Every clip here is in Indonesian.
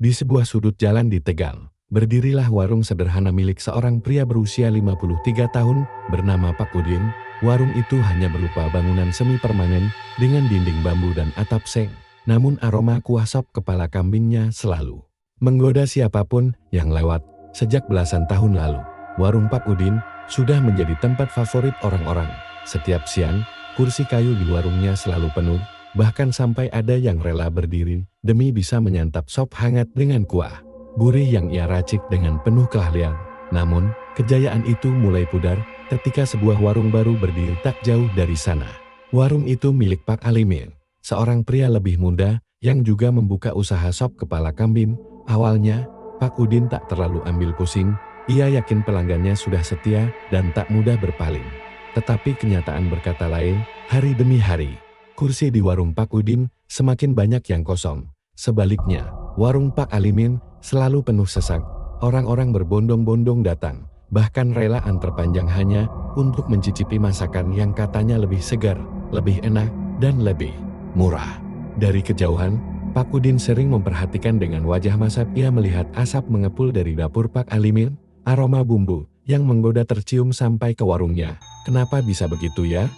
Di sebuah sudut jalan di Tegal, berdirilah warung sederhana milik seorang pria berusia 53 tahun bernama Pak Udin. Warung itu hanya berupa bangunan semi permanen dengan dinding bambu dan atap seng. Namun aroma kuah sop kepala kambingnya selalu menggoda siapapun yang lewat. Sejak belasan tahun lalu, warung Pak Udin sudah menjadi tempat favorit orang-orang. Setiap siang, kursi kayu di warungnya selalu penuh. Bahkan sampai ada yang rela berdiri demi bisa menyantap sop hangat dengan kuah gurih yang ia racik dengan penuh keahlian. Namun, kejayaan itu mulai pudar ketika sebuah warung baru berdiri tak jauh dari sana. Warung itu milik Pak Alimin, seorang pria lebih muda yang juga membuka usaha sop kepala kambing. Awalnya, Pak Udin tak terlalu ambil pusing. Ia yakin pelanggannya sudah setia dan tak mudah berpaling. Tetapi kenyataan berkata lain. Hari demi hari, kursi di warung Pak Udin semakin banyak yang kosong. Sebaliknya, warung Pak Alimin selalu penuh sesak. Orang-orang berbondong-bondong datang, bahkan rela antre panjang hanya untuk mencicipi masakan yang katanya lebih segar, lebih enak, dan lebih murah. Dari kejauhan, Pak Udin sering memperhatikan dengan wajah masam. Ia melihat asap mengepul dari dapur Pak Alimin, aroma bumbu yang menggoda tercium sampai ke warungnya. Kenapa bisa begitu ya?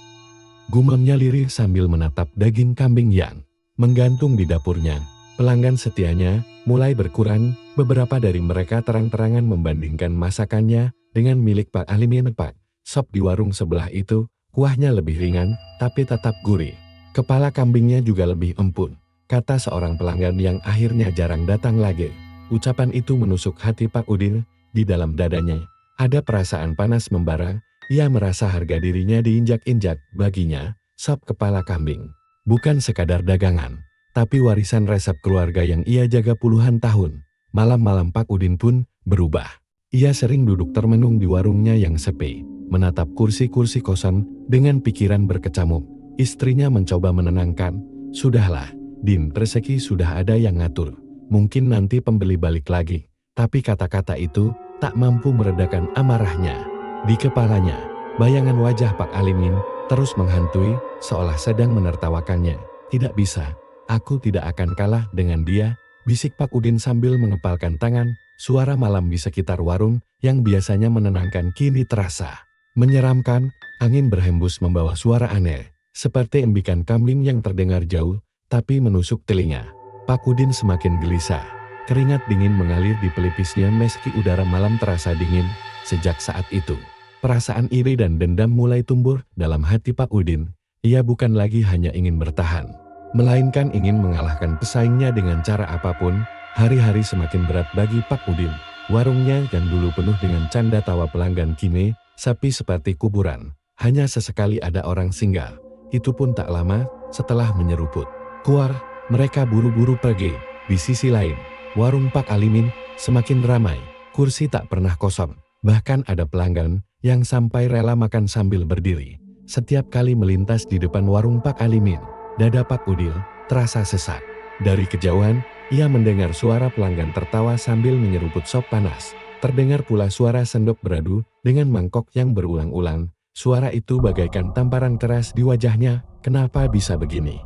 Gumamnya lirih sambil menatap daging kambing yang menggantung di dapurnya. Pelanggan setianya mulai berkurang. Beberapa dari mereka terang-terangan membandingkan masakannya dengan milik Pak Alimin. Pak, sop di warung sebelah itu, kuahnya lebih ringan, tapi tetap gurih. Kepala kambingnya juga lebih empun, kata seorang pelanggan yang akhirnya jarang datang lagi. Ucapan itu menusuk hati Pak Udin. Di dalam dadanya ada perasaan panas membara. Ia merasa harga dirinya diinjak-injak. Baginya, sop kepala kambing bukan sekadar dagangan, tapi warisan resep keluarga yang ia jaga puluhan tahun. Malam-malam Pak Udin pun berubah. Ia sering duduk termenung di warungnya yang sepi, menatap kursi-kursi kosong dengan pikiran berkecamuk. Istrinya mencoba menenangkan. Sudahlah, Din, rezeki sudah ada yang ngatur. Mungkin nanti pembeli balik lagi. Tapi kata-kata itu tak mampu meredakan amarahnya. Di kepalanya, bayangan wajah Pak Alimin terus menghantui, seolah sedang menertawakannya. Tidak bisa, aku tidak akan kalah dengan dia, bisik Pak Udin sambil mengepalkan tangan. Suara malam di sekitar warung yang biasanya menenangkan kini terasa menyeramkan. Angin berhembus membawa suara aneh, seperti embikan kambing yang terdengar jauh, tapi menusuk telinga. Pak Udin semakin gelisah. Keringat dingin mengalir di pelipisnya meski udara malam terasa dingin. Sejak saat itu, perasaan iri dan dendam mulai tumbuh dalam hati Pak Udin. Ia bukan lagi hanya ingin bertahan, melainkan ingin mengalahkan pesaingnya dengan cara apapun. Hari-hari semakin berat bagi Pak Udin. Warungnya yang dulu penuh dengan canda tawa pelanggan kini sepi seperti kuburan. Hanya sesekali ada orang singgah. Itu pun tak lama setelah menyeruput. Keluar, mereka buru-buru pergi. Di sisi lain, warung Pak Alimin semakin ramai. Kursi tak pernah kosong. Bahkan ada pelanggan yang sampai rela makan sambil berdiri. Setiap kali melintas di depan warung Pak Alimin, dada Pak Udin terasa sesak. Dari kejauhan, ia mendengar suara pelanggan tertawa sambil menyeruput sop panas. Terdengar pula suara sendok beradu dengan mangkok yang berulang-ulang. Suara itu bagaikan tamparan keras di wajahnya. Kenapa bisa begini?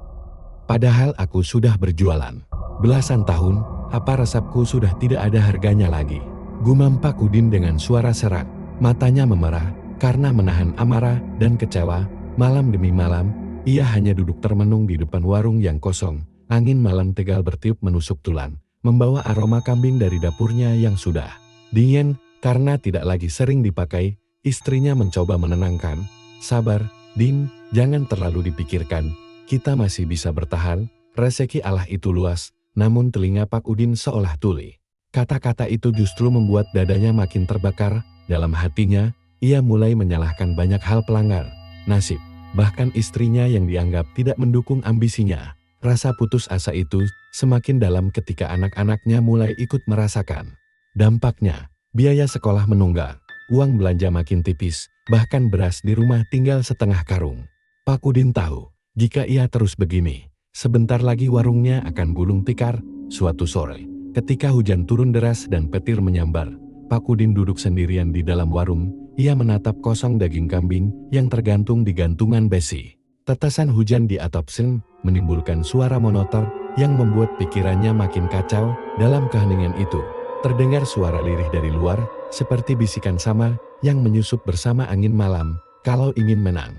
Padahal aku sudah berjualan belasan tahun, apa resepku sudah tidak ada harganya lagi. Gumam Pak Udin dengan suara serak. Matanya memerah karena menahan amarah dan kecewa. Malam demi malam, ia hanya duduk termenung di depan warung yang kosong. Angin malam Tegal bertiup menusuk tulang, membawa aroma kambing dari dapurnya yang sudah dingin karena tidak lagi sering dipakai. Istrinya mencoba menenangkan. Sabar, Din, jangan terlalu dipikirkan. Kita masih bisa bertahan, rezeki Allah itu luas. Namun telinga Pak Udin seolah tuli. Kata-kata itu justru membuat dadanya makin terbakar. Dalam hatinya, ia mulai menyalahkan banyak hal, pelanggar, nasib, bahkan istrinya yang dianggap tidak mendukung ambisinya. Rasa putus asa itu semakin dalam ketika anak-anaknya mulai ikut merasakan dampaknya. Biaya sekolah menunggak, uang belanja makin tipis, bahkan beras di rumah tinggal setengah karung. Pak Udin tahu, jika ia terus begini, sebentar lagi warungnya akan gulung tikar. Suatu sore, ketika hujan turun deras dan petir menyambar, Pak Udin duduk sendirian di dalam warung. Ia menatap kosong daging kambing yang tergantung di gantungan besi. Tetesan hujan di atap seng menimbulkan suara monoton yang membuat pikirannya makin kacau. Dalam keheningan itu, terdengar suara lirih dari luar, seperti bisikan samar yang menyusup bersama angin malam. Kalau ingin menang,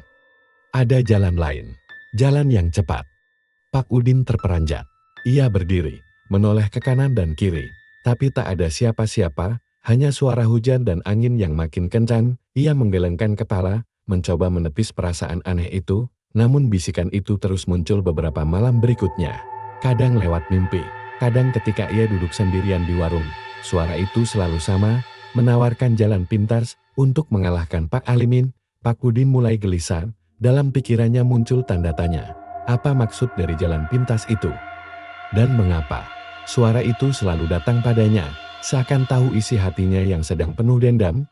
ada jalan lain, jalan yang cepat. Pak Udin terperanjat. Ia berdiri, menoleh ke kanan dan kiri, tapi tak ada siapa-siapa, hanya suara hujan dan angin yang makin kencang. Ia menggelengkan kepala, mencoba menepis perasaan aneh itu, namun bisikan itu terus muncul beberapa malam berikutnya. Kadang lewat mimpi, kadang ketika ia duduk sendirian di warung. Suara itu selalu sama, menawarkan jalan pintas untuk mengalahkan Pak Alimin. Pak Udin mulai gelisah, dalam pikirannya muncul tanda tanya. Apa maksud dari jalan pintas itu? Dan mengapa suara itu selalu datang padanya, seakan tahu isi hatinya yang sedang penuh dendam?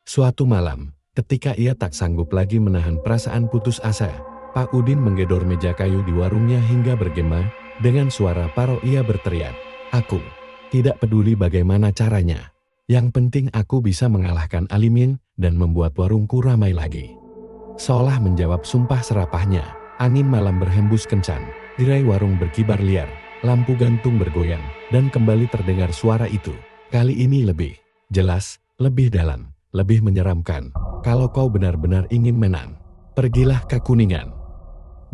Suatu malam, ketika ia tak sanggup lagi menahan perasaan putus asa, Pak Udin menggedor meja kayu di warungnya hingga bergema. Dengan suara parau ia berteriak, "Aku tidak peduli bagaimana caranya. Yang penting aku bisa mengalahkan Alimin dan membuat warungku ramai lagi." Seolah menjawab sumpah serapahnya, angin malam berhembus kencang, tirai warung berkibar liar, lampu gantung bergoyang, dan kembali terdengar suara itu. Kali ini lebih jelas, lebih dalam, lebih menyeramkan. Kalau kau benar-benar ingin menang, pergilah ke Kuningan.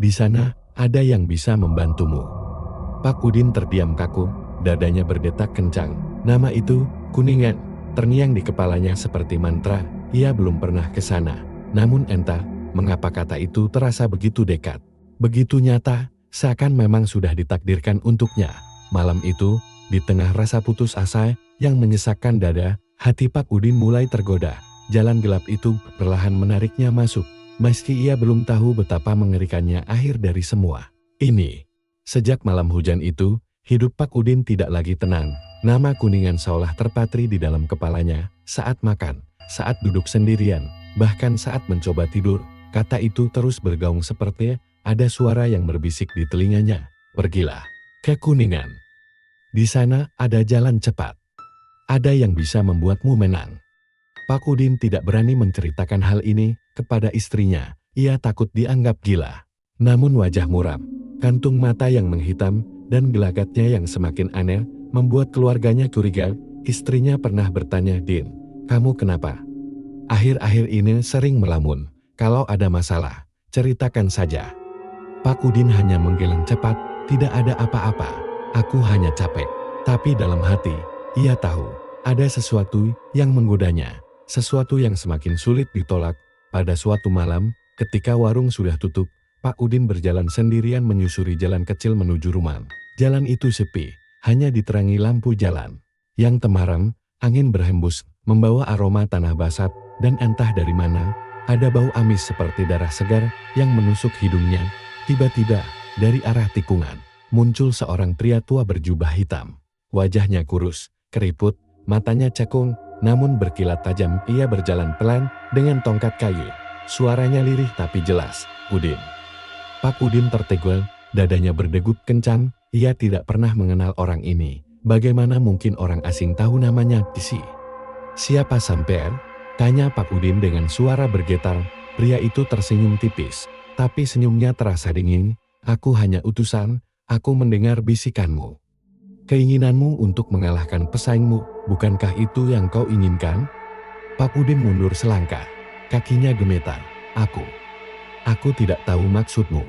Di sana, ada yang bisa membantumu. Pak Udin terdiam kaku, dadanya berdetak kencang. Nama itu, Kuningan, terngiang di kepalanya seperti mantra. Ia belum pernah ke sana. Namun entah, mengapa kata itu terasa begitu dekat, begitu nyata, seakan memang sudah ditakdirkan untuknya. Malam itu, di tengah rasa putus asa yang menyesakkan dada, hati Pak Udin mulai tergoda. Jalan gelap itu perlahan menariknya masuk, meski ia belum tahu betapa mengerikannya akhir dari semua ini. Sejak malam hujan itu, hidup Pak Udin tidak lagi tenang. Nama Kuningan seolah terpatri di dalam kepalanya, saat makan, saat duduk sendirian, bahkan saat mencoba tidur. Kata itu terus bergaung seperti ada suara yang berbisik di telinganya. Pergilah ke Kuningan. Di sana ada jalan cepat. Ada yang bisa membuatmu menang. Pak Udin tidak berani menceritakan hal ini kepada istrinya. Ia takut dianggap gila. Namun wajah muram, kantung mata yang menghitam, dan gelagatnya yang semakin aneh, membuat keluarganya curiga. Istrinya pernah bertanya, "Din, kamu kenapa? Akhir-akhir ini sering melamun. Kalau ada masalah, ceritakan saja." Pak Udin hanya menggeleng cepat, "Tidak ada apa-apa. Aku hanya capek." Tapi dalam hati, ia tahu, ada sesuatu yang menggodanya. Sesuatu yang semakin sulit ditolak. Pada suatu malam, ketika warung sudah tutup, Pak Udin berjalan sendirian menyusuri jalan kecil menuju rumah. Jalan itu sepi, hanya diterangi lampu jalan yang temaram. Angin berhembus, membawa aroma tanah basah, dan entah dari mana, ada bau amis seperti darah segar yang menusuk hidungnya. Tiba-tiba, dari arah tikungan, muncul seorang pria tua berjubah hitam. Wajahnya kurus, keriput, matanya cekung, namun berkilat tajam. Ia berjalan pelan dengan tongkat kayu. Suaranya lirih tapi jelas, "Udin." Pak Udin tertegun, dadanya berdegup kencang. Ia tidak pernah mengenal orang ini. Bagaimana mungkin orang asing tahu namanya? "Siapa sampean?" tanya Pak Udin dengan suara bergetar. Pria itu tersenyum tipis, tapi senyumnya terasa dingin. "Aku hanya utusan, aku mendengar bisikanmu. Keinginanmu untuk mengalahkan pesaingmu, bukankah itu yang kau inginkan?" Pak Udin mundur selangkah, kakinya gemetar. Aku tidak tahu maksudmu."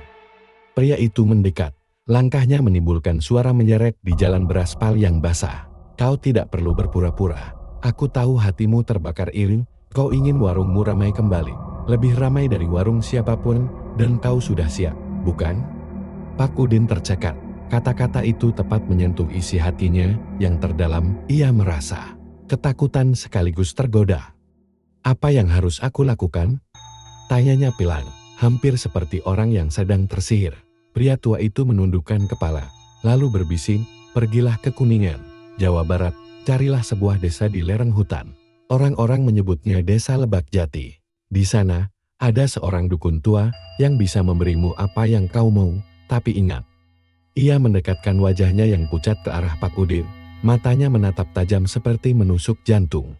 Pria itu mendekat, langkahnya menimbulkan suara menyeret di jalan beraspal yang basah. "Kau tidak perlu berpura-pura. Aku tahu hatimu terbakar iri, kau ingin warungmu ramai kembali. Lebih ramai dari warung siapapun, dan kau sudah siap, bukan?" Pak Udin tercekat. Kata-kata itu tepat menyentuh isi hatinya yang terdalam. Ia merasa ketakutan sekaligus tergoda. "Apa yang harus aku lakukan?" tanyanya pelan, hampir seperti orang yang sedang tersihir. Pria tua itu menundukkan kepala, lalu berbisik, "Pergilah ke Kuningan, Jawa Barat, carilah sebuah desa di lereng hutan. Orang-orang menyebutnya Desa Lebak Jati. Di sana, ada seorang dukun tua yang bisa memberimu apa yang kau mau, tapi ingat." Ia mendekatkan wajahnya yang pucat ke arah Pak Udin, matanya menatap tajam seperti menusuk jantung.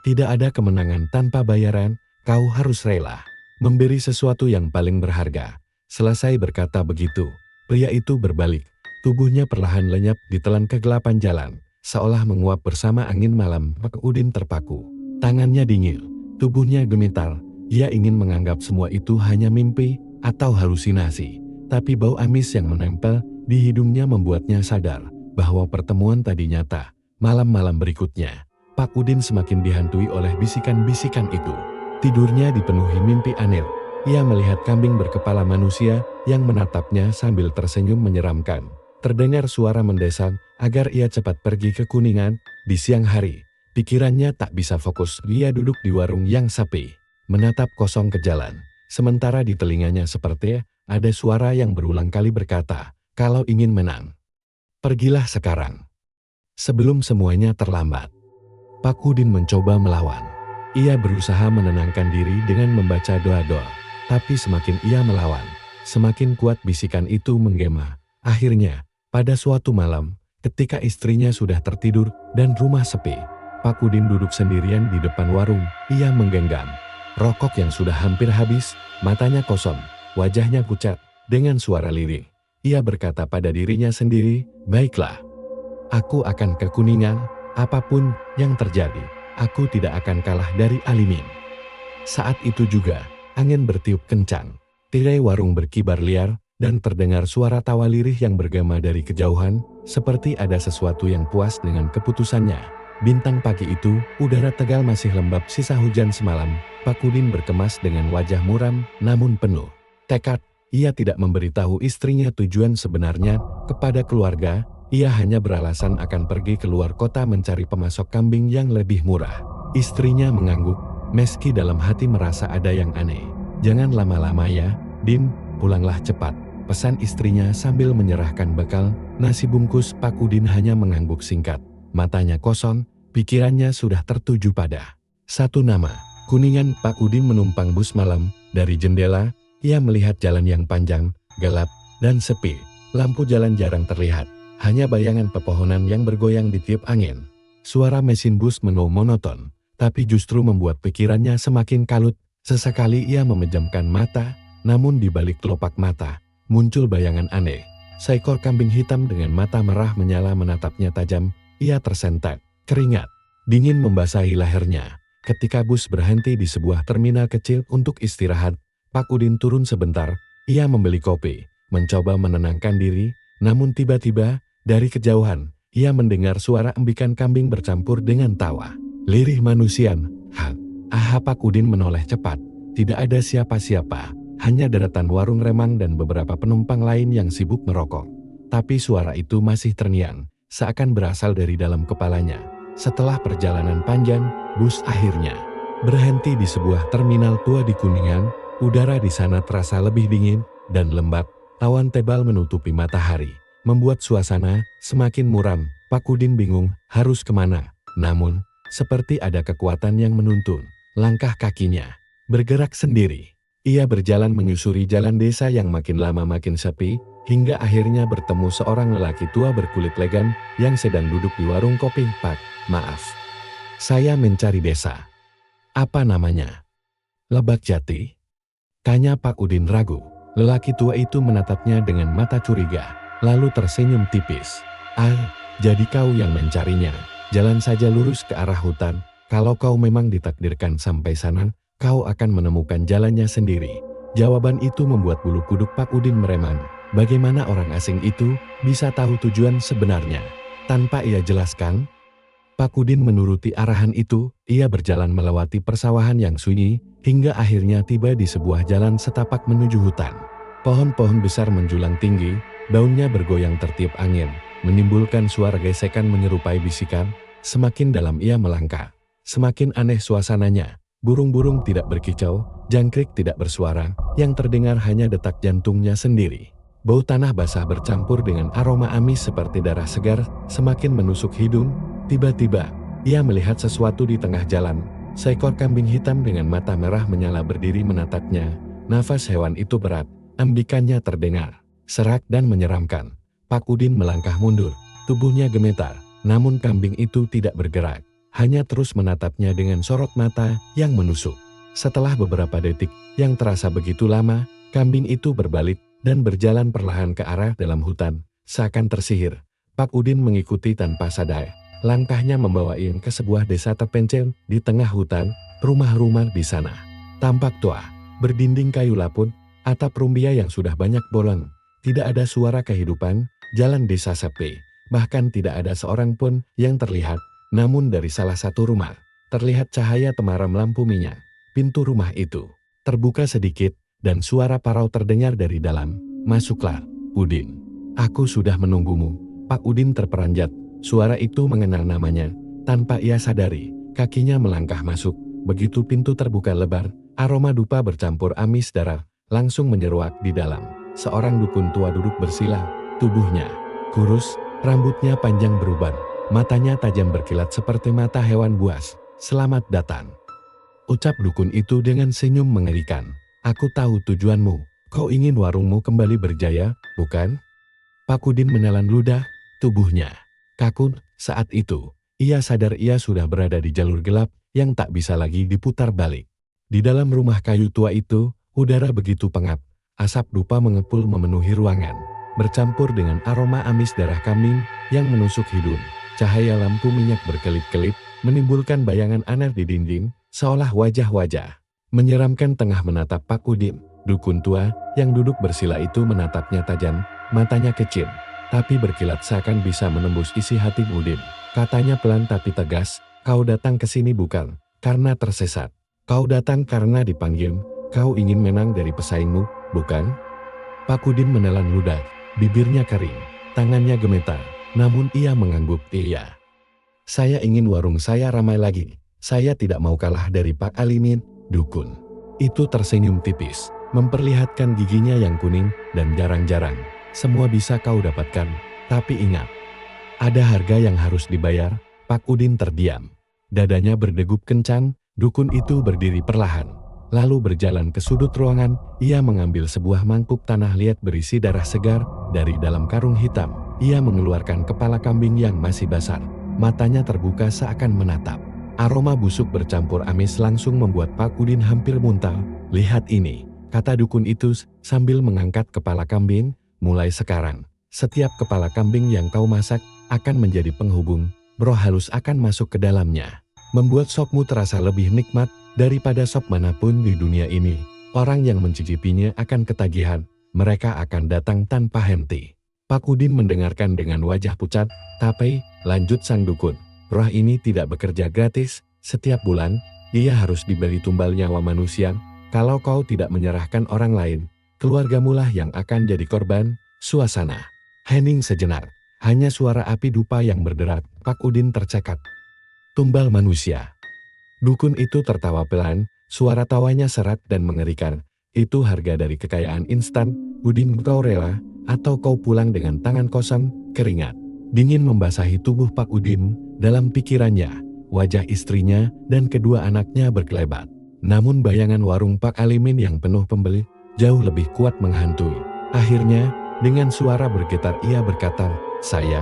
"Tidak ada kemenangan tanpa bayaran, kau harus rela memberi sesuatu yang paling berharga." Selesai berkata begitu, pria itu berbalik, Tubuhnya perlahan lenyap ditelan kegelapan jalan, seolah menguap bersama angin malam. Pak Udin terpaku. Tangannya dingin, tubuhnya gemetar. Ia ingin menganggap semua itu hanya mimpi atau halusinasi. Tapi bau amis yang menempel di hidungnya membuatnya sadar bahwa pertemuan tadi nyata. Malam-malam berikutnya, Pak Udin semakin dihantui oleh bisikan-bisikan itu. Tidurnya dipenuhi mimpi aneh. Ia melihat kambing berkepala manusia yang menatapnya sambil tersenyum menyeramkan. Terdengar suara mendesak agar ia cepat pergi ke Kuningan di siang hari. Pikirannya tak bisa fokus. Dia duduk di warung yang sepi, menatap kosong ke jalan. Sementara di telinganya seperti ada suara yang berulang kali berkata, "Kalau ingin menang, pergilah sekarang, sebelum semuanya terlambat." Pak Udin mencoba melawan. Ia berusaha menenangkan diri dengan membaca doa-doa. Tapi semakin ia melawan, semakin kuat bisikan itu menggema. Akhirnya, pada suatu malam, ketika istrinya sudah tertidur dan rumah sepi, Pak Udin duduk sendirian di depan warung. Ia menggenggam rokok yang sudah hampir habis, matanya kosong, wajahnya pucat. Dengan suara lirih, ia berkata pada dirinya sendiri, "Baiklah, aku akan ke Kuningan. Apapun yang terjadi, aku tidak akan kalah dari Alimin." Saat itu juga, angin bertiup kencang. Tirai warung berkibar liar, dan terdengar suara tawa lirih yang bergema dari kejauhan, seperti ada sesuatu yang puas dengan keputusannya. Bintang pagi itu, udara tegal masih lembab sisa hujan semalam. Pak Udin berkemas dengan wajah muram, namun penuh tekad. Ia tidak memberitahu istrinya tujuan sebenarnya kepada keluarga. Ia hanya beralasan akan pergi keluar kota mencari pemasok kambing yang lebih murah. Istrinya mengangguk, meski dalam hati merasa ada yang aneh. "Jangan lama-lama ya, Din, pulanglah cepat," pesan istrinya sambil menyerahkan bekal nasi bungkus. Pak Udin hanya mengangguk singkat. Matanya kosong, pikirannya sudah tertuju pada satu nama, Kuningan. Pak Udin menumpang bus malam. Dari jendela, ia melihat jalan yang panjang, gelap, dan sepi. Lampu jalan jarang terlihat. Hanya bayangan pepohonan yang bergoyang di tiup angin. Suara mesin bus monoton, tapi justru membuat pikirannya semakin kalut. Sesekali ia memejamkan mata, namun di balik kelopak mata, muncul bayangan aneh. Seekor kambing hitam dengan mata merah menyala menatapnya tajam. Ia tersentak, keringat dingin membasahi lehernya. Ketika bus berhenti di sebuah terminal kecil untuk istirahat, Pak Udin turun sebentar. Ia membeli kopi, mencoba menenangkan diri, namun tiba-tiba, dari kejauhan, ia mendengar suara embikan kambing bercampur dengan tawa lirih manusia. Pak Udin menoleh cepat. Tidak ada siapa-siapa, hanya deretan warung remang dan beberapa penumpang lain yang sibuk merokok. Tapi suara itu masih terngiang, seakan berasal dari dalam kepalanya. Setelah perjalanan panjang, bus akhirnya berhenti di sebuah terminal tua di Kuningan. Udara di sana terasa lebih dingin dan lembab. Awan tebal menutupi matahari, membuat suasana semakin muram. Pak Udin bingung harus kemana. Namun, seperti ada kekuatan yang menuntun langkah kakinya. Bergerak sendiri, ia berjalan menyusuri jalan desa yang makin lama makin sepi, hingga akhirnya bertemu seorang lelaki tua berkulit legam yang sedang duduk di warung kopi. "Pak, maaf, saya mencari desa." "Apa namanya?" "Lebak Jati," tanya Pak Udin ragu. Lelaki tua itu menatapnya dengan mata curiga, lalu tersenyum tipis. Jadi kau yang mencarinya. Jalan saja lurus ke arah hutan. Kalau kau memang ditakdirkan sampai sana, kau akan menemukan jalannya sendiri." Jawaban itu membuat bulu kuduk Pak Udin meremang. Bagaimana orang asing itu bisa tahu tujuan sebenarnya tanpa ia jelaskan? Pak Udin menuruti arahan itu. Ia berjalan melewati persawahan yang sunyi, hingga akhirnya tiba di sebuah jalan setapak menuju hutan. Pohon-pohon besar menjulang tinggi, daunnya bergoyang tertiup angin, menimbulkan suara gesekan menyerupai bisikan. Semakin dalam ia melangkah, semakin aneh suasananya. Burung-burung tidak berkicau, jangkrik tidak bersuara, yang terdengar hanya detak jantungnya sendiri. Bau tanah basah bercampur dengan aroma amis seperti darah segar, semakin menusuk hidung. Tiba-tiba, ia melihat sesuatu di tengah jalan. Seekor kambing hitam dengan mata merah menyala berdiri menatapnya. Nafas hewan itu berat, embikannya terdengar serak dan menyeramkan. Pak Udin melangkah mundur, tubuhnya gemetar, namun kambing itu tidak bergerak, hanya terus menatapnya dengan sorot mata yang menusuk. Setelah beberapa detik yang terasa begitu lama, kambing itu berbalik dan berjalan perlahan ke arah dalam hutan. Seakan tersihir, Pak Udin mengikuti tanpa sadar. Langkahnya membawa Ian ke sebuah desa terpencil di tengah hutan. Rumah-rumah di sana tampak tua, berdinding kayu laput, atap rumbia yang sudah banyak bolong. Tidak ada suara kehidupan, jalan desa sepi. Bahkan tidak ada seorang pun yang terlihat. Namun dari salah satu rumah, terlihat cahaya temaram lampu minyak. Pintu rumah itu terbuka sedikit, dan suara parau terdengar dari dalam. "Masuklah, Udin. Aku sudah menunggumu." Pak Udin terperanjat. Suara itu mengenal namanya. Tanpa ia sadari, kakinya melangkah masuk. Begitu pintu terbuka lebar, aroma dupa bercampur amis darah langsung menyeruak di dalam. Seorang dukun tua duduk bersila. Tubuhnya kurus, rambutnya panjang beruban, matanya tajam berkilat seperti mata hewan buas. "Selamat datang," ucap dukun itu dengan senyum mengerikan. "Aku tahu tujuanmu. Kau ingin warungmu kembali berjaya, bukan?" Pak Udin menelan ludah. Tubuhnya kaku. Saat itu, ia sadar ia sudah berada di jalur gelap yang tak bisa lagi diputar balik. Di dalam rumah kayu tua itu, udara begitu pengap. Asap dupa mengepul memenuhi ruangan, bercampur dengan aroma amis darah kambing yang menusuk hidung. Cahaya lampu minyak berkelip-kelip, menimbulkan bayangan aneh di dinding, seolah wajah-wajah menyeramkan tengah menatap Pak Udin. Dukun tua yang duduk bersila itu menatapnya tajam, matanya kecil, tapi berkilat seakan bisa menembus isi hati Udin. Katanya pelan tapi tegas, "Kau datang ke sini bukan karena tersesat. Kau datang karena dipanggil. Kau ingin menang dari pesaingmu, bukan?" Pak Udin menelan ludah, bibirnya kering, tangannya gemetar, namun ia mengangguk. "Iya. Saya ingin warung saya ramai lagi. Saya tidak mau kalah dari Pak Alimin." Dukun itu tersenyum tipis, memperlihatkan giginya yang kuning dan jarang-jarang. "Semua bisa kau dapatkan, tapi ingat, ada harga yang harus dibayar." Pak Udin terdiam. Dadanya berdegup kencang. Dukun itu berdiri perlahan, lalu berjalan ke sudut ruangan. Ia mengambil sebuah mangkuk tanah liat berisi darah segar. Dari dalam karung hitam, ia mengeluarkan kepala kambing yang masih basah. Matanya terbuka seakan menatap. Aroma busuk bercampur amis langsung membuat Pak Udin hampir muntah. "Lihat ini," kata dukun itu sambil mengangkat kepala kambing. "Mulai sekarang, setiap kepala kambing yang kau masak akan menjadi penghubung. Roh halus akan masuk ke dalamnya, membuat sopmu terasa lebih nikmat daripada sop manapun di dunia ini. Orang yang mencicipinya akan ketagihan. Mereka akan datang tanpa henti." Pak Udin mendengarkan dengan wajah pucat. "Tapi," lanjut sang dukun, "roh ini tidak bekerja gratis. Setiap bulan, ia harus diberi tumbal nyawa manusia. Kalau kau tidak menyerahkan orang lain, keluargamulah yang akan jadi korban." Suasana hening sejenak. Hanya suara api dupa yang berderak. Pak Udin tercekat. "Tumbal manusia." Dukun itu tertawa pelan. Suara tawanya serak dan mengerikan. "Itu harga dari kekayaan instan. Udin, kau rela, atau kau pulang dengan tangan kosong?" Keringat dingin membasahi tubuh Pak Udin. Dalam pikirannya, wajah istrinya dan kedua anaknya berkelebat. Namun bayangan warung Pak Alimin yang penuh pembeli jauh lebih kuat menghantui. Akhirnya, dengan suara bergetar ia berkata, "Saya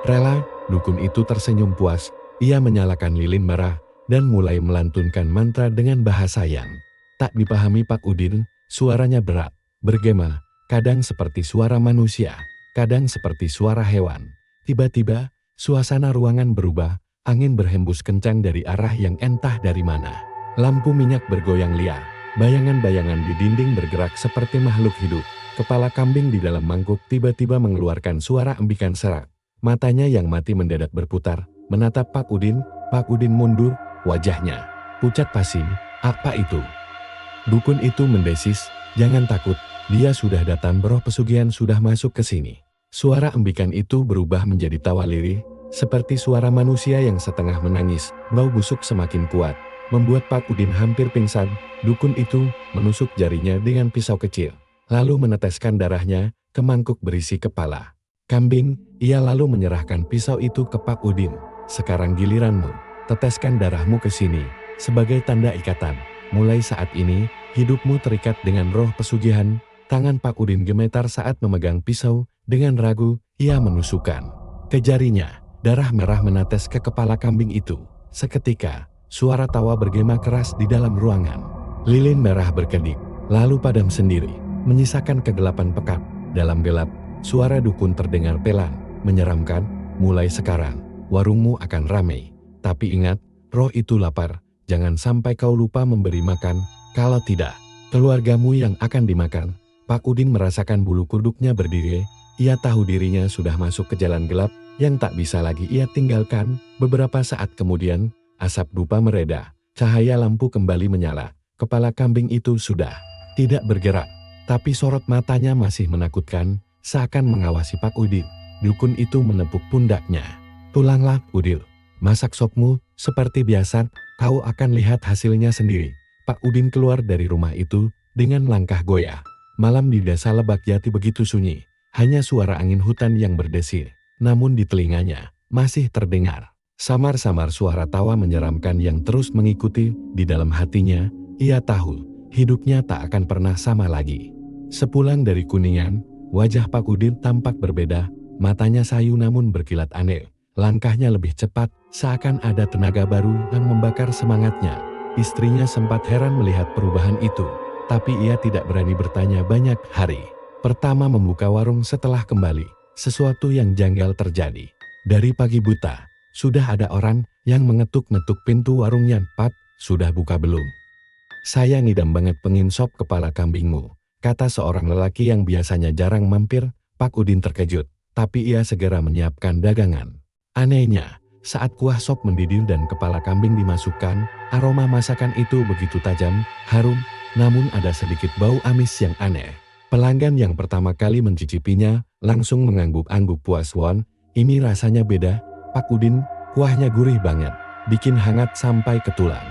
rela." Dukun itu tersenyum puas. Ia menyalakan lilin merah dan mulai melantunkan mantra dengan bahasa yang tak dipahami Pak Udin. Suaranya berat, bergema, kadang seperti suara manusia, kadang seperti suara hewan. Tiba-tiba, suasana ruangan berubah. Angin berhembus kencang dari arah yang entah dari mana. Lampu minyak bergoyang liar. Bayangan-bayangan di dinding bergerak seperti makhluk hidup. Kepala kambing di dalam mangkuk tiba-tiba mengeluarkan suara embikan serak. Matanya yang mati mendadak berputar, menatap Pak Udin. Pak Udin mundur, wajahnya pucat pasi. "Apa itu?" Dukun itu mendesis, "Jangan takut, dia sudah datang. Roh pesugihan sudah masuk ke sini." Suara embikan itu berubah menjadi tawa lirih, seperti suara manusia yang setengah menangis. Bau busuk semakin kuat, membuat Pak Udin hampir pingsan. Dukun itu menusuk jarinya dengan pisau kecil, lalu meneteskan darahnya ke mangkuk berisi kepala kambing. Ia lalu menyerahkan pisau itu ke Pak Udin. "Sekarang giliranmu, teteskan darahmu ke sini, sebagai tanda ikatan. Mulai saat ini, hidupmu terikat dengan roh pesugihan." Tangan Pak Udin gemetar saat memegang pisau. Dengan ragu, ia menusukkan ke jarinya. Darah merah menetes ke kepala kambing itu. Seketika, suara tawa bergema keras di dalam ruangan. Lilin merah berkedip, lalu padam sendiri, menyisakan kegelapan pekat. Dalam gelap, Suara dukun terdengar pelan, menyeramkan. Mulai sekarang, warungmu akan ramai. Tapi ingat, roh itu lapar. Jangan sampai kau lupa memberi makan. Kalau tidak, keluargamu yang akan dimakan. Pak Udin merasakan bulu kuduknya berdiri. Ia tahu dirinya sudah masuk ke jalan gelap yang tak bisa lagi ia tinggalkan. Beberapa saat kemudian, asap dupa mereda. Cahaya lampu kembali menyala. Kepala kambing itu sudah tidak bergerak. Tapi sorot matanya masih menakutkan, seakan mengawasi Pak Udin. Dukun itu menepuk pundaknya. Pulanglah, Udil. Masak sopmu, seperti biasa, kau akan lihat hasilnya sendiri. Pak Udin keluar dari rumah itu dengan langkah goyah. Malam di desa Lebak Jati begitu sunyi. Hanya suara angin hutan yang berdesir. Namun di telinganya masih terdengar samar-samar suara tawa menyeramkan yang terus mengikuti. Di dalam hatinya, ia tahu hidupnya tak akan pernah sama lagi. Sepulang dari Kuningan, wajah Pak Udin tampak berbeda. Matanya sayu namun berkilat aneh. Langkahnya lebih cepat, seakan ada tenaga baru yang membakar semangatnya. Istrinya sempat heran melihat perubahan itu, tapi ia tidak berani bertanya banyak. Hari pertama membuka warung setelah kembali, sesuatu yang janggal terjadi. Dari pagi buta, sudah ada orang yang mengetuk-ngetuk pintu warungnya. Pat, sudah buka belum? Saya ngidam banget pengen sop kepala kambingmu, kata seorang lelaki yang biasanya jarang mampir. Pak Udin terkejut, tapi ia segera menyiapkan dagangan. Anehnya, saat kuah sop mendidih dan kepala kambing dimasukkan, aroma masakan itu begitu tajam, harum, namun ada sedikit bau amis yang aneh. Pelanggan yang pertama kali mencicipinya langsung mengangguk-angguk puas. Won, ini rasanya beda, Pak Udin, kuahnya gurih banget, bikin hangat sampai ke tulang.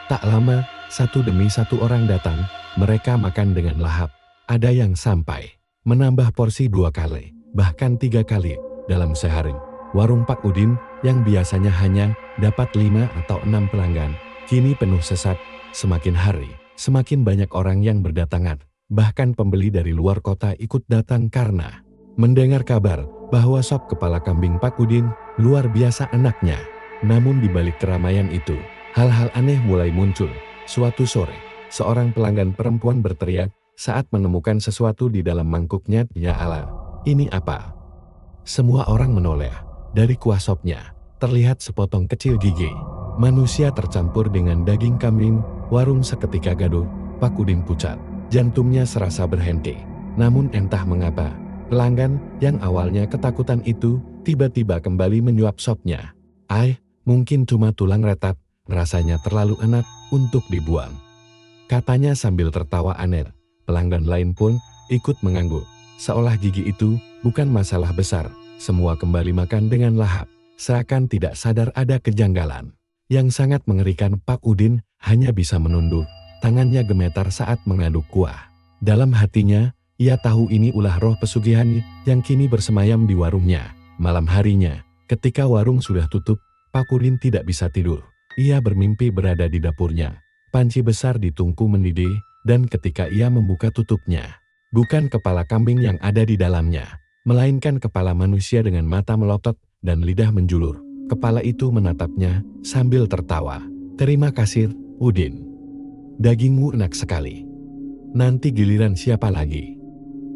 Tak lama, satu demi satu orang datang, mereka makan dengan lahap. Ada yang sampai menambah porsi 2 kali, bahkan 3 kali dalam sehari. Warung Pak Udin yang biasanya hanya dapat 5 atau 6 pelanggan, kini penuh sesak. Semakin hari, semakin banyak orang yang berdatangan. Bahkan pembeli dari luar kota ikut datang karena mendengar kabar bahwa sop kepala kambing Pak Udin luar biasa enaknya. Namun di balik keramaian itu, hal-hal aneh mulai muncul. Suatu sore, seorang pelanggan perempuan berteriak saat menemukan sesuatu di dalam mangkuknya. Ya Allah, ini apa? Semua orang menoleh. Dari kuah sopnya, terlihat sepotong kecil gigi manusia tercampur dengan daging kambing. Warung seketika gaduh. Pak Udin pucat. Jantungnya serasa berhenti. Namun entah mengapa, pelanggan yang awalnya ketakutan itu tiba-tiba kembali menyuap sopnya. Mungkin cuma tulang retak, rasanya terlalu enak untuk dibuang, katanya sambil tertawa aneh. Pelanggan lain pun ikut mengangguk, seolah gigi itu bukan masalah besar. Semua kembali makan dengan lahap, seakan tidak sadar ada kejanggalan. Yang sangat mengerikan, Pak Udin hanya bisa menunduk. Tangannya gemetar saat mengaduk kuah. Dalam hatinya, ia tahu ini ulah roh pesugihan yang kini bersemayam di warungnya. Malam harinya, ketika warung sudah tutup, Pak Udin tidak bisa tidur. Ia bermimpi berada di dapurnya. Panci besar di tungku mendidih, dan ketika ia membuka tutupnya, bukan kepala kambing yang ada di dalamnya, melainkan kepala manusia dengan mata melotot dan lidah menjulur. Kepala itu menatapnya sambil tertawa. Terima kasih, Udin. Dagingmu enak sekali. Nanti giliran siapa lagi?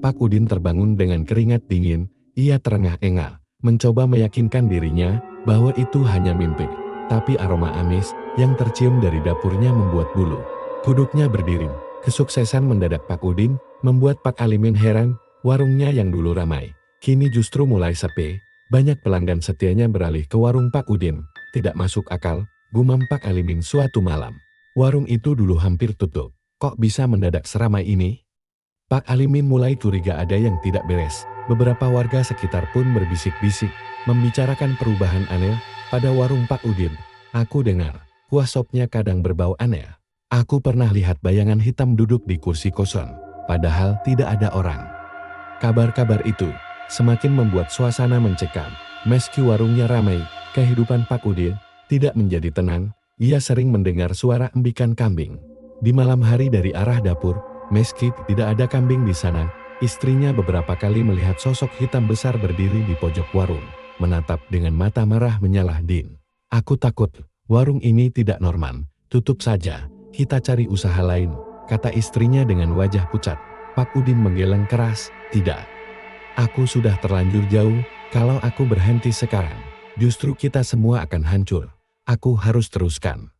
Pak Udin terbangun dengan keringat dingin. Ia terengah-engah, mencoba meyakinkan dirinya bahwa itu hanya mimpi. Tapi aroma amis yang tercium dari dapurnya membuat bulu kuduknya berdiri. Kesuksesan mendadak Pak Udin membuat Pak Alimin heran. Warungnya yang dulu ramai, kini justru mulai sepi. Banyak pelanggan setianya beralih ke warung Pak Udin. Tidak masuk akal, gumam Pak Alimin suatu malam. Warung itu dulu hampir tutup, kok bisa mendadak seramai ini? Pak Alimin mulai curiga ada yang tidak beres. Beberapa warga sekitar pun berbisik-bisik, membicarakan perubahan aneh pada warung Pak Udin. Aku dengar, kuah sopnya kadang berbau aneh. Aku pernah lihat bayangan hitam duduk di kursi kosong, padahal tidak ada orang. Kabar-kabar itu semakin membuat suasana mencekam. Meski warungnya ramai, kehidupan Pak Udin tidak menjadi tenang. Ia sering mendengar suara embikan kambing. Di malam hari dari arah dapur, meski tidak ada kambing di sana, istrinya beberapa kali melihat sosok hitam besar berdiri di pojok warung, menatap dengan mata marah menyala. Din, aku takut, warung ini tidak normal, tutup saja, kita cari usaha lain, kata istrinya dengan wajah pucat. Pak Udin menggeleng keras, tidak. Aku sudah terlanjur jauh, kalau aku berhenti sekarang, justru kita semua akan hancur. Aku harus teruskan.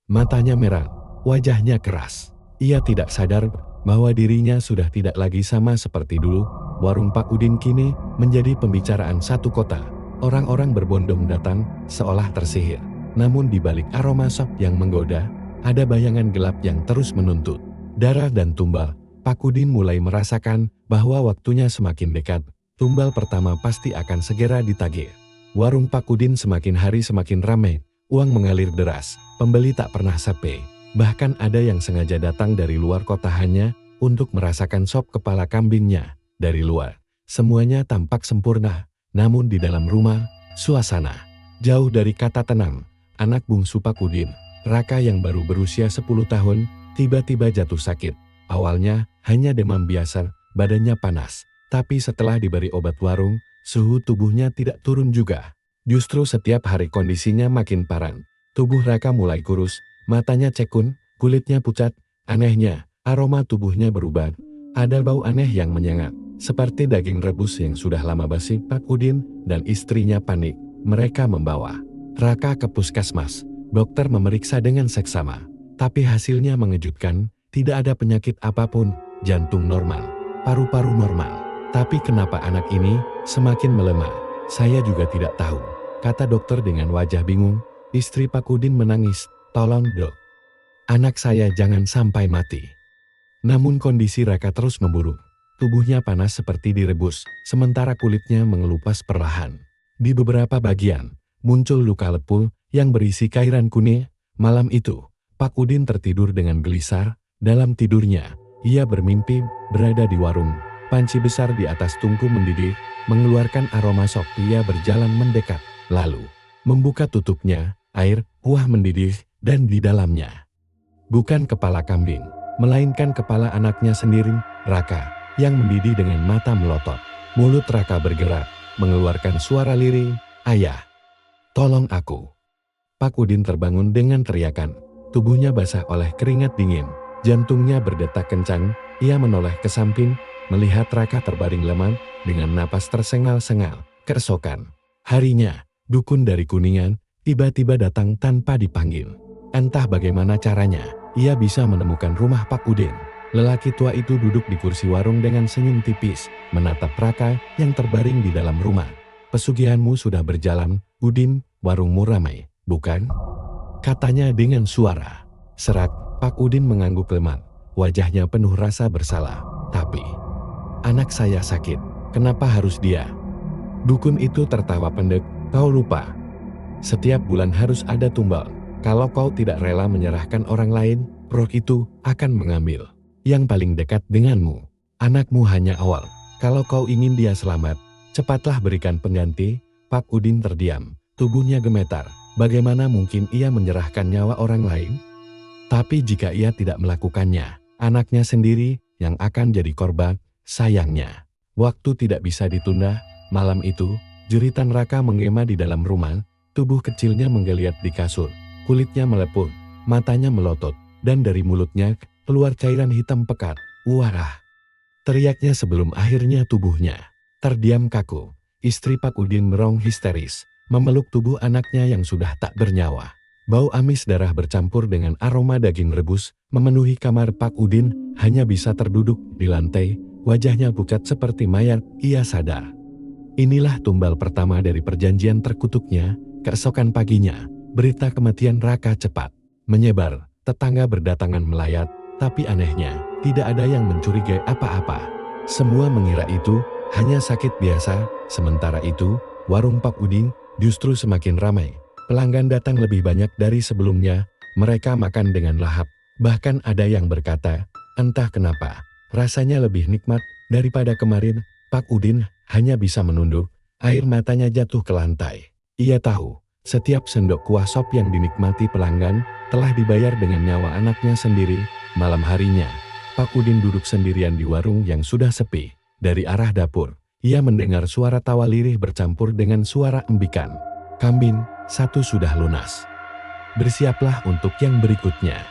Matanya merah, wajahnya keras. Ia tidak sadar bahwa dirinya sudah tidak lagi sama seperti dulu. Warung Pak Udin kini menjadi pembicaraan satu kota. Orang-orang berbondong datang seolah tersihir. Namun di balik aroma sop yang menggoda, ada bayangan gelap yang terus menuntut. Darah dan tumbal, Pak Udin mulai merasakan bahwa waktunya semakin dekat. Tumbal pertama pasti akan segera ditagih. Warung Pak Udin semakin hari semakin ramai. Uang mengalir deras, pembeli tak pernah sepi. Bahkan ada yang sengaja datang dari luar kota hanya untuk merasakan sop kepala kambingnya. Dari luar, semuanya tampak sempurna. Namun di dalam rumah, suasana jauh dari kata tenang. Anak bungsu Pak Udin, Raka yang baru berusia 10 tahun, tiba-tiba jatuh sakit. Awalnya hanya demam biasa, badannya panas. Tapi setelah diberi obat warung, suhu tubuhnya tidak turun juga. Justru setiap hari kondisinya makin parah. Tubuh Raka mulai kurus, matanya cekun, kulitnya pucat. Anehnya, aroma tubuhnya berubah. Ada bau aneh yang menyengat, seperti daging rebus yang sudah lama basi. Pak Udin dan istrinya panik. Mereka membawa Raka ke puskesmas. Dokter memeriksa dengan seksama, tapi hasilnya mengejutkan. Tidak ada penyakit apapun, jantung normal, paru-paru normal. Tapi kenapa anak ini semakin melemah? Saya juga tidak tahu, kata dokter dengan wajah bingung. Istri Pak Udin menangis, tolong dok, anak saya jangan sampai mati. Namun kondisi Raka terus memburuk. Tubuhnya panas seperti direbus, sementara kulitnya mengelupas perlahan. Di beberapa bagian, muncul luka lepul yang berisi cairan kuning. Malam itu, Pak Udin tertidur dengan gelisar. Dalam tidurnya, ia bermimpi berada di warung. Panci besar di atas tungku mendidih, mengeluarkan aroma sop. Ia berjalan mendekat, lalu membuka tutupnya. Air, kuah mendidih, dan di dalamnya bukan kepala kambing, melainkan kepala anaknya sendiri, Raka, yang mendidih dengan mata melotot. Mulut Raka bergerak, mengeluarkan suara lirih, "Ayah, tolong aku." Pak Udin terbangun dengan teriakan. Tubuhnya basah oleh keringat dingin. Jantungnya berdetak kencang. Ia menoleh ke samping, melihat Raka terbaring lemah, dengan napas tersengal-sengal. Keesokan harinya, dukun dari Kuningan tiba-tiba datang tanpa dipanggil. Entah bagaimana caranya, ia bisa menemukan rumah Pak Udin. Lelaki tua itu duduk di kursi warung dengan senyum tipis, menatap Raka yang terbaring di dalam rumah. "Pesugihanmu sudah berjalan, Udin, warungmu ramai, bukan?" katanya dengan suara serak. Pak Udin mengangguk lemah, wajahnya penuh rasa bersalah. "Tapi, anak saya sakit, kenapa harus dia?" Dukun itu tertawa pendek, "Kau lupa, setiap bulan harus ada tumbal. Kalau kau tidak rela menyerahkan orang lain, roh itu akan mengambil yang paling dekat denganmu. Anakmu hanya awal. Kalau kau ingin dia selamat, cepatlah berikan pengganti." Pak Udin terdiam, tubuhnya gemetar. Bagaimana mungkin ia menyerahkan nyawa orang lain? Tapi jika ia tidak melakukannya, anaknya sendiri yang akan jadi korban. Sayangnya, waktu tidak bisa ditunda. Malam itu, jeritan Raka menggema di dalam rumah. Tubuh kecilnya menggeliat di kasur, kulitnya melepuh, matanya melotot, dan dari mulutnya keluar cairan hitam pekat. "Wah!" teriaknya sebelum akhirnya tubuhnya terdiam kaku. Istri Pak Udin merong histeris, memeluk tubuh anaknya yang sudah tak bernyawa. Bau amis darah bercampur dengan aroma daging rebus memenuhi kamar Pak Udin. Hanya bisa terduduk di lantai, wajahnya pucat seperti mayat. Ia sadar, inilah tumbal pertama dari perjanjian terkutuknya. Keesokan paginya, berita kematian Raka cepat menyebar. Tetangga berdatangan melayat, tapi anehnya, tidak ada yang mencurigai apa-apa. Semua mengira itu hanya sakit biasa. Sementara itu, warung Pak Udin justru semakin ramai. Pelanggan datang lebih banyak dari sebelumnya. Mereka makan dengan lahap. Bahkan ada yang berkata, entah kenapa, rasanya lebih nikmat daripada kemarin. Pak Udin hanya bisa menunduk, air matanya jatuh ke lantai. Ia tahu, setiap sendok kuah sop yang dinikmati pelanggan telah dibayar dengan nyawa anaknya sendiri. Malam harinya, Pak Udin duduk sendirian di warung yang sudah sepi. Dari arah dapur, ia mendengar suara tawa lirih bercampur dengan suara embikan. "Kambing satu sudah lunas. Bersiaplah untuk yang berikutnya."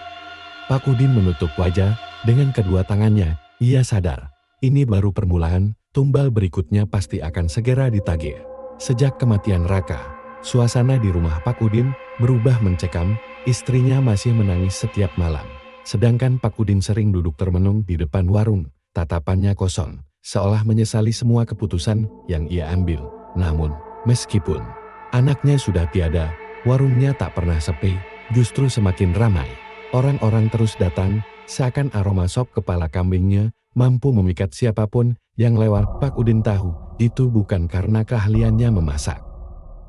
Pak Udin menutup wajah dengan kedua tangannya. Ia sadar, ini baru permulaan. tumbal berikutnya pasti akan segera ditagih. Sejak kematian Raka, suasana di rumah Pak Udin berubah mencekam, istrinya masih menangis setiap malam. Sedangkan Pak Udin sering duduk termenung di depan warung, tatapannya kosong, seolah menyesali semua keputusan yang ia ambil. Namun, meskipun anaknya sudah tiada, warungnya tak pernah sepi, justru semakin ramai. Orang-orang terus datang, seakan aroma sop kepala kambingnya mampu memikat siapapun yang lewat. Pak Udin tahu, itu bukan karena keahliannya memasak,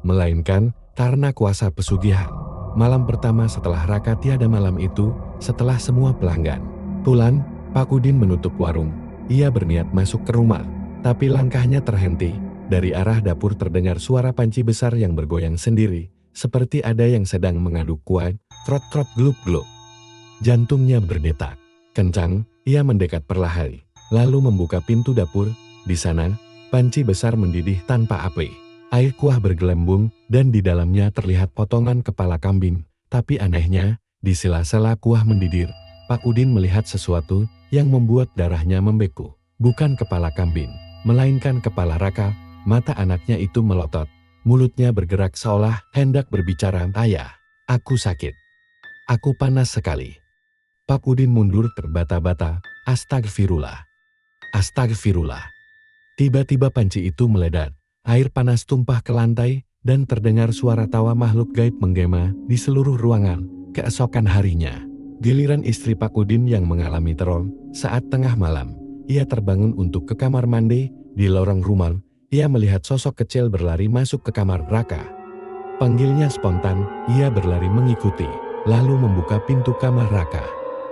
melainkan karena kuasa pesugihan. Malam pertama setelah Raka tiada malam itu, setelah semua pelanggan pulang, Pak Udin menutup warung. Ia berniat masuk ke rumah, tapi langkahnya terhenti. Dari arah dapur terdengar suara panci besar yang bergoyang sendiri, seperti ada yang sedang mengaduk kuah, trot-trot gluk-gluk. Jantungnya berdetak kencang, ia mendekat perlahan, lalu membuka pintu dapur. Di sana, panci besar mendidih tanpa api. Air kuah bergelembung, dan di dalamnya terlihat potongan kepala kambing. Tapi anehnya, di sela-sela kuah mendidih, Pak Udin melihat sesuatu yang membuat darahnya membeku. Bukan kepala kambing, melainkan kepala Raka. Mata anaknya itu melotot, mulutnya bergerak seolah hendak berbicara, "Ayah, aku sakit. Aku panas sekali." Pak Udin mundur terbata-bata, "Astagfirullah. Astagfirullah." Tiba-tiba panci itu meledak, air panas tumpah ke lantai, dan terdengar suara tawa makhluk gaib menggema di seluruh ruangan. Keesokan harinya, giliran istri Pak Udin yang mengalami teror. Saat tengah malam, ia terbangun untuk ke kamar mandi. Di lorong rumah, ia melihat sosok kecil berlari masuk ke kamar Raka. Panggilnya spontan, ia berlari mengikuti, lalu membuka pintu kamar Raka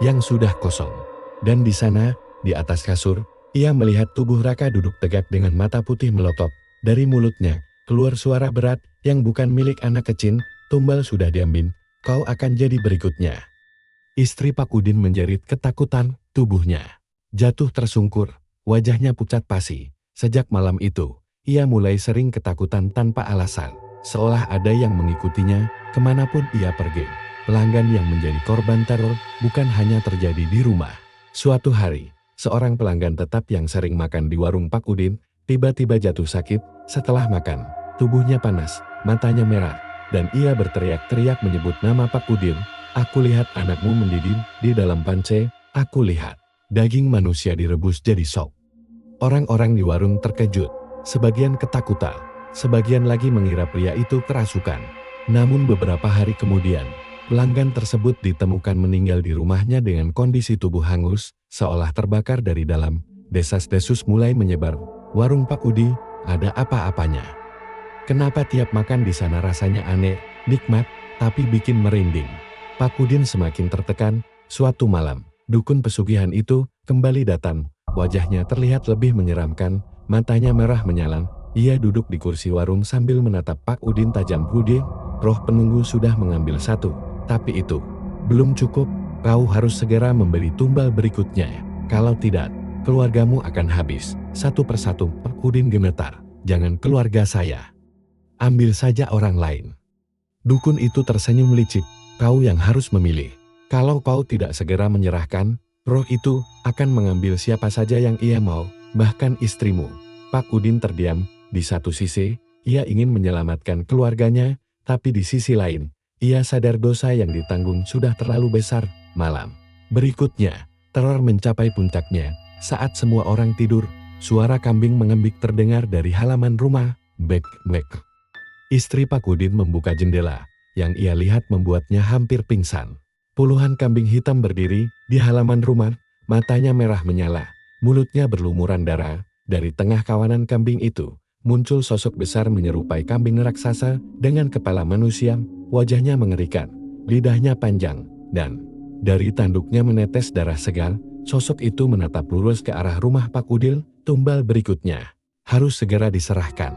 yang sudah kosong. Dan di sana, di atas kasur, ia melihat tubuh Raka duduk tegak dengan mata putih melotot. Dari mulutnya keluar suara berat yang bukan milik anak kecil, "Tumbal sudah diambil, kau akan jadi berikutnya." Istri Pak Udin menjerit ketakutan, tubuhnya jatuh tersungkur, wajahnya pucat pasi. Sejak malam itu, ia mulai sering ketakutan tanpa alasan, seolah ada yang mengikutinya kemanapun ia pergi. Pelanggan yang menjadi korban teror bukan hanya terjadi di rumah. Suatu hari, seorang pelanggan tetap yang sering makan di warung Pak Udin, tiba-tiba jatuh sakit. Setelah makan, tubuhnya panas, matanya merah, dan ia berteriak-teriak menyebut nama Pak Udin. "Aku lihat anakmu mendidih di dalam panci, aku lihat daging manusia direbus jadi sop." Orang-orang di warung terkejut, sebagian ketakutan, sebagian lagi mengira pria itu kerasukan. Namun beberapa hari kemudian, pelanggan tersebut ditemukan meninggal di rumahnya dengan kondisi tubuh hangus, seolah terbakar dari dalam. Desas-desus mulai menyebar, "Warung Pak Udi, ada apa-apanya? Kenapa tiap makan di sana rasanya aneh, nikmat, tapi bikin merinding?" Pak Udin semakin tertekan. Suatu malam, dukun pesugihan itu kembali datang. Wajahnya terlihat lebih menyeramkan, matanya merah menyala. Ia duduk di kursi warung sambil menatap Pak Udin tajam. "Budi, roh penunggu sudah mengambil satu. Tapi itu belum cukup, kau harus segera memberi tumbal berikutnya. Kalau tidak, keluargamu akan habis." Satu persatu Pak Udin gemetar. "Jangan keluarga saya. Ambil saja orang lain." Dukun itu tersenyum licik. "Kau yang harus memilih. Kalau kau tidak segera menyerahkan, roh itu akan mengambil siapa saja yang ia mau, bahkan istrimu." Pak Udin terdiam. Di satu sisi, ia ingin menyelamatkan keluarganya, tapi di sisi lain, ia sadar dosa yang ditanggung sudah terlalu besar. Malam berikutnya, teror mencapai puncaknya. Saat semua orang tidur, suara kambing mengembik terdengar dari halaman rumah. Bek, bek. Istri Pak Udin membuka jendela, yang ia lihat membuatnya hampir pingsan. Puluhan kambing hitam berdiri di halaman rumah, matanya merah menyala, mulutnya berlumuran darah. Dari tengah kawanan kambing itu, muncul sosok besar menyerupai kambing raksasa dengan kepala manusia, wajahnya mengerikan, lidahnya panjang, dan dari tanduknya menetes darah segar. Sosok itu menatap lurus ke arah rumah Pak Udin. "Tumbal berikutnya harus segera diserahkan."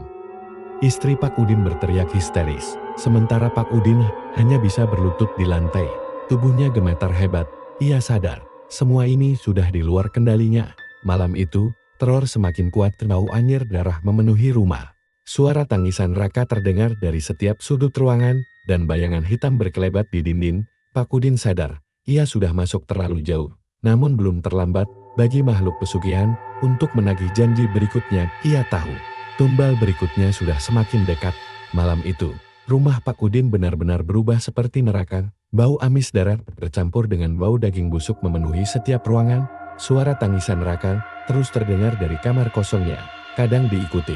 Istri Pak Udin berteriak histeris, sementara Pak Udin hanya bisa berlutut di lantai. Tubuhnya gemetar hebat, ia sadar, semua ini sudah di luar kendalinya. Malam itu, teror semakin kuat, bau anyir darah memenuhi rumah. Suara tangisan Raka terdengar dari setiap sudut ruangan, dan bayangan hitam berkelebat di dinding. Pak Udin sadar, ia sudah masuk terlalu jauh. Namun belum terlambat, bagi makhluk pesugihan untuk menagih janji berikutnya. Ia tahu tumbal berikutnya sudah semakin dekat. Malam itu, rumah Pak Udin benar-benar berubah seperti neraka. Bau amis darah bercampur dengan bau daging busuk memenuhi setiap ruangan. Suara tangisan Raka terus terdengar dari kamar kosongnya, kadang diikuti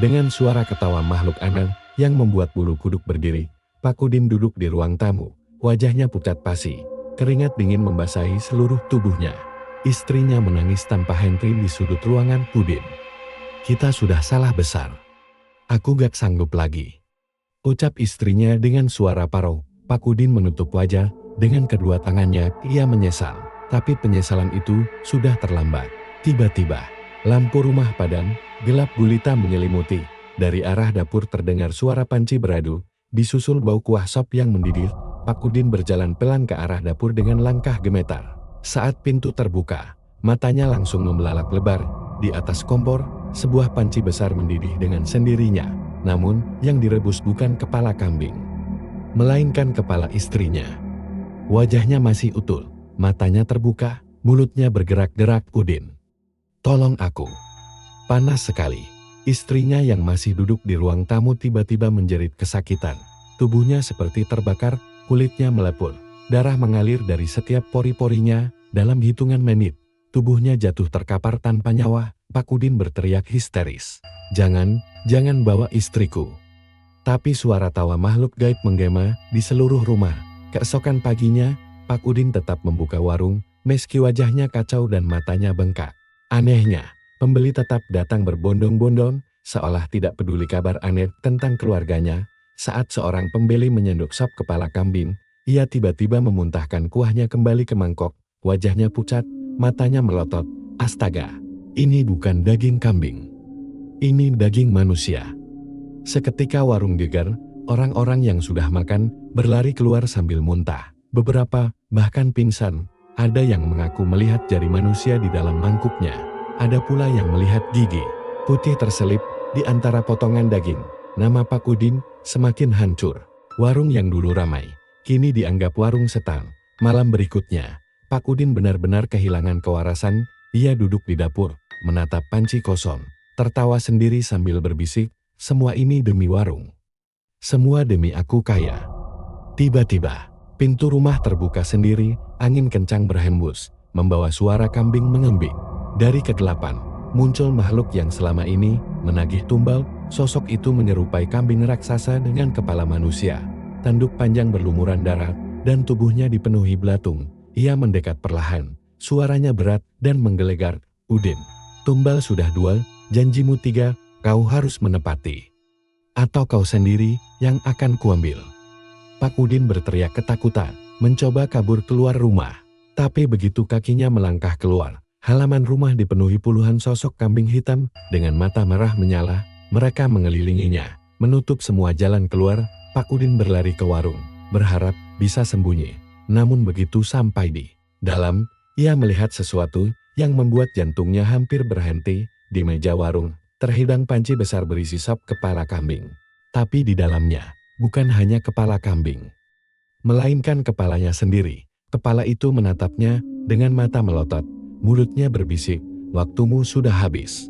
dengan suara ketawa makhluk aneh yang membuat bulu kuduk berdiri. Pak Udin duduk di ruang tamu, wajahnya pucat pasi, keringat dingin membasahi seluruh tubuhnya. Istrinya menangis tanpa henti di sudut ruangan. Udin, kita sudah salah besar. Aku gak sanggup lagi, ucap istrinya dengan suara parau. Pak Udin menutup wajah dengan kedua tangannya. Ia menyesal, tapi penyesalan itu sudah terlambat. Tiba-tiba, lampu rumah padam, gelap gulita menyelimuti. Dari arah dapur terdengar suara panci beradu, disusul bau kuah sop yang mendidih. Pak Udin berjalan pelan ke arah dapur dengan langkah gemetar. Saat pintu terbuka, matanya langsung membelalak lebar. Di atas kompor, sebuah panci besar mendidih dengan sendirinya. Namun, yang direbus bukan kepala kambing, melainkan kepala istrinya. Wajahnya masih utuh, matanya terbuka, mulutnya bergerak-gerak. Udin, tolong aku. Panas sekali. Istrinya yang masih duduk di ruang tamu tiba-tiba menjerit kesakitan. Tubuhnya seperti terbakar, kulitnya melepul. Darah mengalir dari setiap pori-porinya. Dalam hitungan menit, tubuhnya jatuh terkapar tanpa nyawa. Pak Udin berteriak histeris. Jangan bawa istriku. Tapi suara tawa makhluk gaib menggema di seluruh rumah. Keesokan paginya, Pak Udin tetap membuka warung, meski wajahnya kacau dan matanya bengkak. Anehnya, pembeli tetap datang berbondong-bondong, seolah tidak peduli kabar aneh tentang keluarganya. Saat seorang pembeli menyendok sop kepala kambing, ia tiba-tiba memuntahkan kuahnya kembali ke mangkok. Wajahnya pucat, matanya melotot. Astaga, ini bukan daging kambing. Ini daging manusia. Seketika warung geger, orang-orang yang sudah makan berlari keluar sambil muntah. Beberapa bahkan pingsan. Ada yang mengaku melihat jari manusia di dalam mangkuknya. Ada pula yang melihat gigi putih terselip di antara potongan daging. Nama Pak Udin semakin hancur. Warung yang dulu ramai, kini dianggap warung setan. Malam berikutnya, Pak Udin benar-benar kehilangan kewarasan. Ia duduk di dapur, menatap panci kosong, tertawa sendiri sambil berbisik, semua ini demi warung. Semua demi aku kaya. Tiba-tiba, pintu rumah terbuka sendiri, angin kencang berhembus, membawa suara kambing mengembing. Dari kegelapan, muncul makhluk yang selama ini menagih tumbal. Sosok itu menyerupai kambing raksasa dengan kepala manusia. Tanduk panjang berlumuran darah, dan tubuhnya dipenuhi belatung. Ia mendekat perlahan, suaranya berat dan menggelegar. Udin, tumbal sudah 2, janjimu 3, kau harus menepati. Atau kau sendiri yang akan kuambil. Pak Udin berteriak ketakutan, mencoba kabur keluar rumah. Tapi begitu kakinya melangkah keluar, halaman rumah dipenuhi puluhan sosok kambing hitam dengan mata merah menyala. Mereka mengelilinginya, menutup semua jalan keluar. Pak Udin berlari ke warung, berharap bisa sembunyi. Namun begitu sampai di dalam, ia melihat sesuatu yang membuat jantungnya hampir berhenti. Di meja warung, terhidang panci besar berisi sop kepala kambing. Tapi di dalamnya, bukan hanya kepala kambing, melainkan kepalanya sendiri. Kepala itu menatapnya dengan mata melotot, mulutnya berbisik, waktumu sudah habis.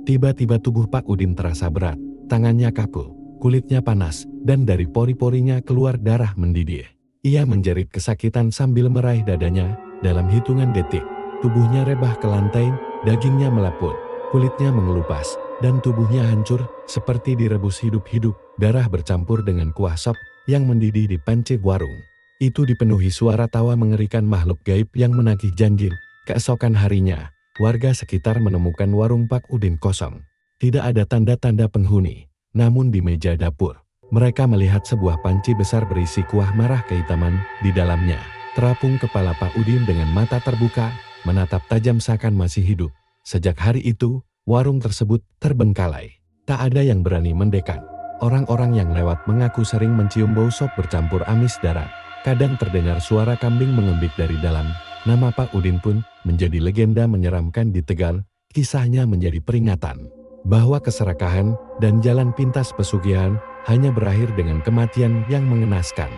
Tiba-tiba tubuh Pak Udin terasa berat, tangannya kaku, kulitnya panas, dan dari pori-porinya keluar darah mendidih. Ia menjerit kesakitan sambil meraih dadanya. Dalam hitungan detik, tubuhnya rebah ke lantai, dagingnya melaput, kulitnya mengelupas, dan tubuhnya hancur seperti direbus hidup-hidup. Darah bercampur dengan kuah sop yang mendidih di panci warung. Itu dipenuhi suara tawa mengerikan makhluk gaib yang menagih janji. Keesokan harinya, warga sekitar menemukan warung Pak Udin kosong. Tidak ada tanda-tanda penghuni, namun di meja dapur, mereka melihat sebuah panci besar berisi kuah merah kehitaman. Di dalamnya, terapung kepala Pak Udin dengan mata terbuka, menatap tajam seakan masih hidup. Sejak hari itu, warung tersebut terbengkalai. Tak ada yang berani mendekat. Orang-orang yang lewat mengaku sering mencium bau sop bercampur amis darah. Kadang terdengar suara kambing mengembik dari dalam. Nama Pak Udin pun menjadi legenda menyeramkan di Tegal. Kisahnya menjadi peringatan bahwa keserakahan dan jalan pintas pesugihan hanya berakhir dengan kematian yang mengenaskan.